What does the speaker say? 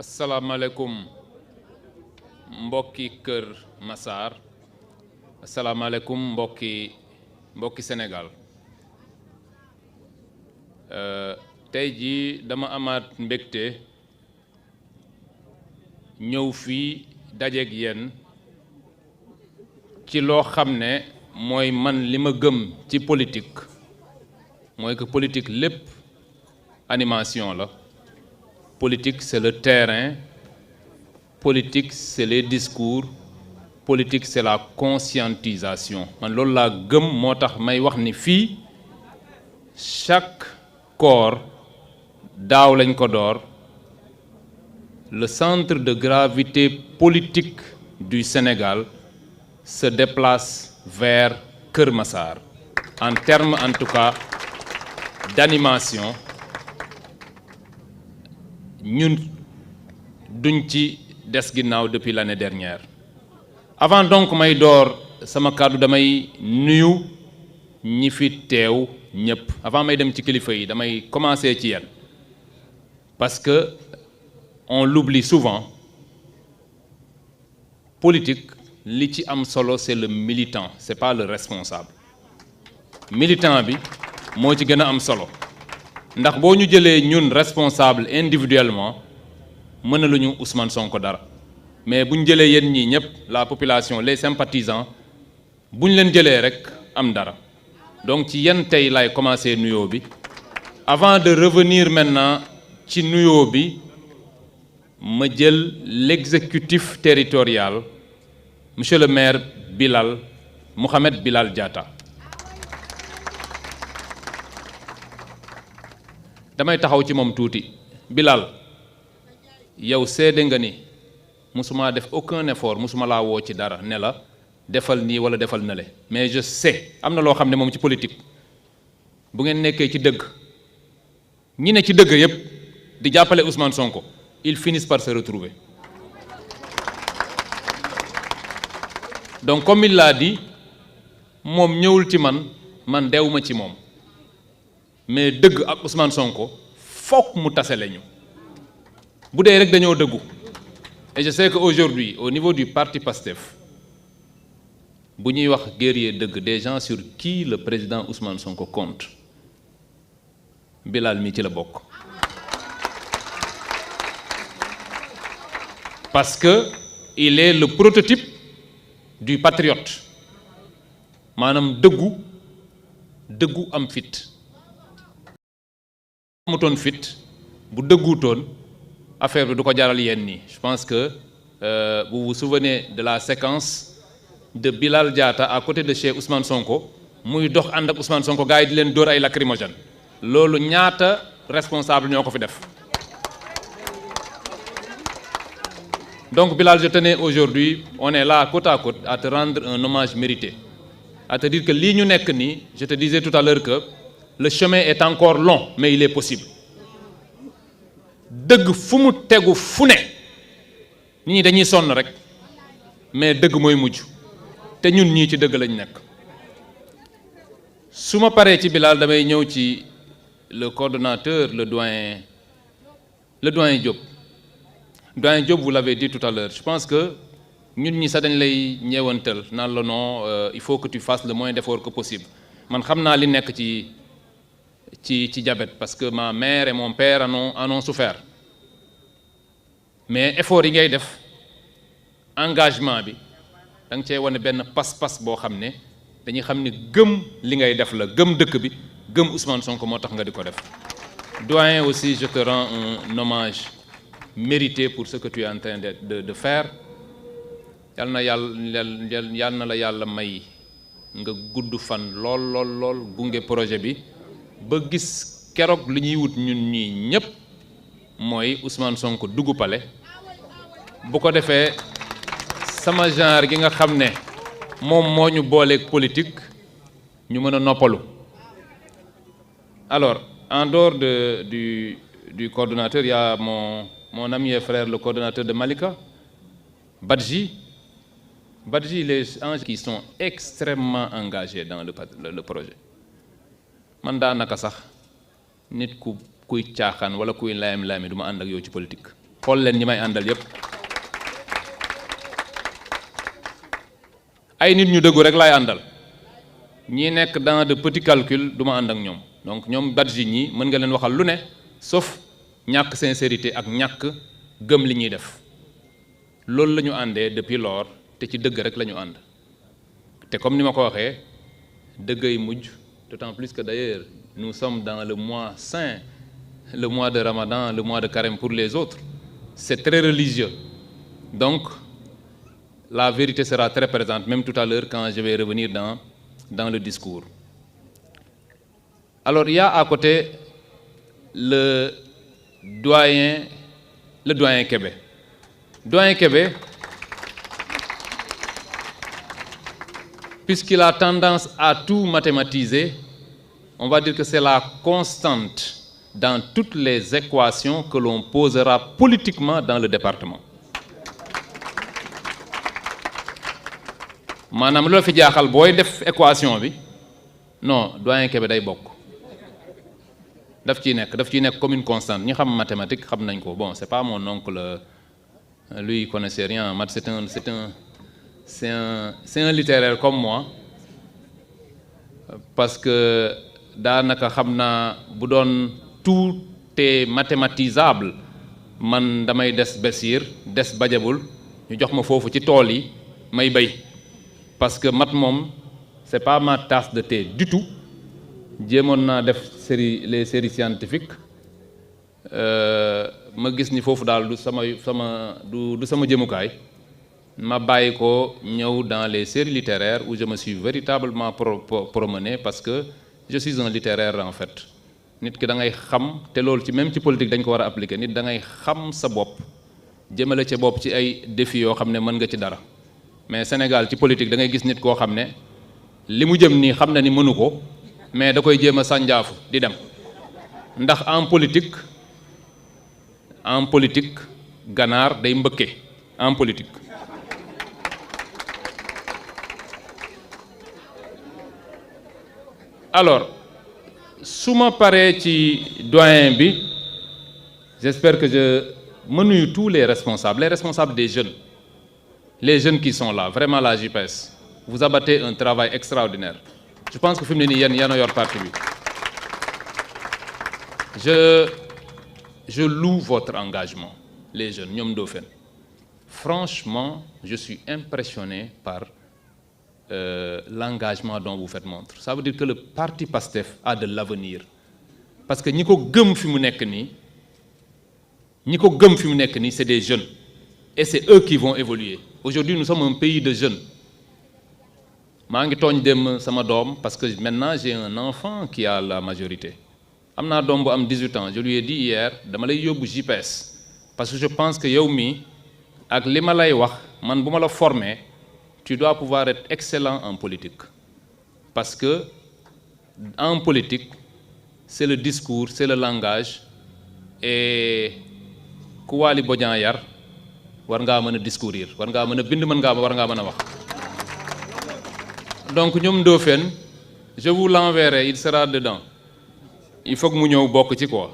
asalaamaaleykum mbokki Kër Massar asalaamaaleykum mbokki Sénégal tey jii dama amaat mbégte ñëw fii dajeeg yéen ci loo xam ne mooy man li ma gëm ci politique mooy que politique lépp animation la. Politique, c'est le terrain. Politique, c'est les discours. Politique, c'est la conscientisation. Man loolu laa gëm moo tax may wax ni fii chaque corps daaw lañ ko door le centre de gravité politique du Sénégal se déplace vers Kër Massar en termes en tout cas d'animation. Ñun duñ ci des ginnaaw depuis l'année dernière avant donc may door sama kàddu damay nuyu ñi fi teew ñëpp avant may dem ci kilifa yi damay commencer ci yéen parce que on l'oublie souvent politique li ci am solo c'est le militant c'est pas le responsable militant bi moo ci gën a am solo ndax boo ñu jëlee ñun responsable individuellement mënaluñu Ousmane Sonko dara mais bu ñu jëlee yéen ñii ñëpp la population les sympathisants bu ñu leen jëlee rek am dara donc ci yéen tey lay commencer nuyoo bi avant de revenir maintenant ci nuyoo bi ma jël l'exécutif territorial monsieur le maire Mohamed Bilal Diatta. damay taxaw ci moom tuuti Bilal yow seede nga ni musuma def aucun effort musuma laa woo ci dara ne la defal nii wala defal na le mais je sais am na loo xam ne moom ci politique bu ngeen nekkee ci dëgg ñi ne ci dëgg yépp di jàppale Ousmane Sonko ils finissent par se retrouver donc comme il l'a dit moom ñëwul ci man deewuma ci moom mais dëgg ak Ousmane Sonko fokk mu tase lañu bu dee rek dañoo dëggu et je sais que aujourd'hui au niveau du parti PASTEF bu ñuy wax guerrier dëgg des gens sur qui le président Ousmane Sonko compte Bilal mi ci la bokk parce que il est le prototype du patriote maanaam dëggu am fit amutoon fit bu dëgguutoon affaire bi du ko jaral yéen nii je pense que vous vous souvenez de la séquence de Bilal Diatta à côté de chez Ousmane Sonko muy dox ànd ak Ousmane Sonko gars yi di leen dóor ay lacrymogène loolu ñaata responsable ñoo ko fi def donc Bilal je tenais aujourd'hui on est là côte à côte à te rendre un hommage mérité à te dire que lii ñu nekk nii je te disais tout à l'heure que le chemin est encore long mais il est possible dëgg fu mu tegu fu ne nit ñi dañuy sonn rek mais dëgg mooy mujj te ñun ñii ci dëgg lañ nekk su ma paree ci Bilal damay ñëw ci le coordonnateur le doyen Diop doyen Diop vous l'avez dit tout à l'heure je pense que ñun ñi sax dañ lay ñeewantal naan la non il faut que tu fasses le moins d'efforts que possible man xam naa li nekk ci diabète parce que ma mère et mon père en ont souffert mais effort yi ngay def engagement bi da nga cee wane benn pas-pas boo xam ne dañuy xam ne gëm li ngay def la gëm dëkk bi gëm Ousmane Sonko moo tax nga di ko def doyen aussi je te rends un hommage mérité pour ce que tu es en train de faire yal na la yàlla may nga gudd fan lool gunge projet bi ba gis keroog li ñuy wut ñun ñii ñépp mooy Ousmane Sonko dugg palais bu ko defee sama genre gi nga xam ne moom moo ñu booleeg politique ñu mën a noppalu alors en dehors du coordonnateur il y a mon ami et frère le coordonnateur de Malika Badji les gens qui sont extrêmement engagés dans le projet man daanaka sax nit kuy caaxaan wala kuy layam-layami du ma ànd ak yow ci politique xool leen ñi may àndal yépp ay nit ñu dëggu rek laay àndal ñi nekk dans de petits calculs du ma ànd ak ñoom donc ñoom Badji ñi mën nga leen waxal lu ne sauf ñàkk sincérité ak ñàkk gëm li ñuy def loolu la ñu àndee depuis lors te ci dëgg rek la ñu ànd te comme ni ma ko waxee dëggay mujj d'autant plus que d'ailleurs nous sommes dans le mois saint, le mois de Ramadan, le mois de Carême pour les autres. C'est très religieux. Donc, la vérité sera très présente, même tout à l'heure quand je vais revenir dans le discours. Alors, il y a à côté le doyen Kébé. Doyen Kébé, puisqu'il a tendance à tout mathématiser, on va dire que c'est la constante dans toutes les équations que l'on posera politiquement dans le département. Manam lo fi jaaxal boy def équation bi non doyen Kébé day bokk daf ciy nekk comme une constante ñi xam mathématique xam nañ ko bon c'est pas mon oncle lui il connaissait rien en maths c'est un littéraire comme moi parce que daanaka xam naa bu doon tout est mathématisable man damay des Bessir des Badiabul ñu jox ma foofu ci tool yi may bay parce que mat moom c'est pas ma tasse de thé du tout jéemoon naa def les séries scientifiques ma gis ni foofu daal du sama jëmukaay ma bàyyi ko ñëw dans les séries littéraires où je me suis véritablement promené parce que je suis un littéraire en fait nit ki da ngay xam te loolu ci même ci politique dañ ko war a appliquer nit da ngay xam sa bopp jëmale ca bopp ci ay défis yoo xam ne mën nga ci dara mais Sénégal ci politique da ngay gis nit koo xam ne li mu jëm nii xam na ni mënu ko mais da koy jéem a sànjaafu di dem ndax en politique ganaar day mbëkke en politique alors su ma paree ci doyen bi j'espère que je me nuyu tous les responsables des jeunes les jeunes qui sont là vraiment la JPS vous abattez un travail extraordinaire je pense que fi mu ne nii yéen a yor parti bi je loue votre engagement les jeunes ñoom Ndofène franchement je suis impressionné par l'engagement dont vous faites montre ça veut dire que le parti PASTEF a de l'avenir parce que ñi ko gëm fi mu nekk nii c'est des jeunes et c'est eux qui vont évoluer aujourd'hui nous sommes un pays de jeunes maa ngi tooñ dem sama doom parce que maintenant j'ai un enfant qui a la majorité am naa doom bu am 18 ans je lui ai dit hier dama lay yóbbu JPS parce que je pense que yow mii ak li ma lay wax man bu ma la former tu dois pouvoir être excellent en politique parce que en politique c'est le discours c'est le langage et ku Waly Bodian yar war ngaa mën a discourir war ngaa mën a bind war ngaa mën a wax donc ñoom Ndofène je vous l'enverrai il sera dedans il faut que mu ñëw bokk ci quoi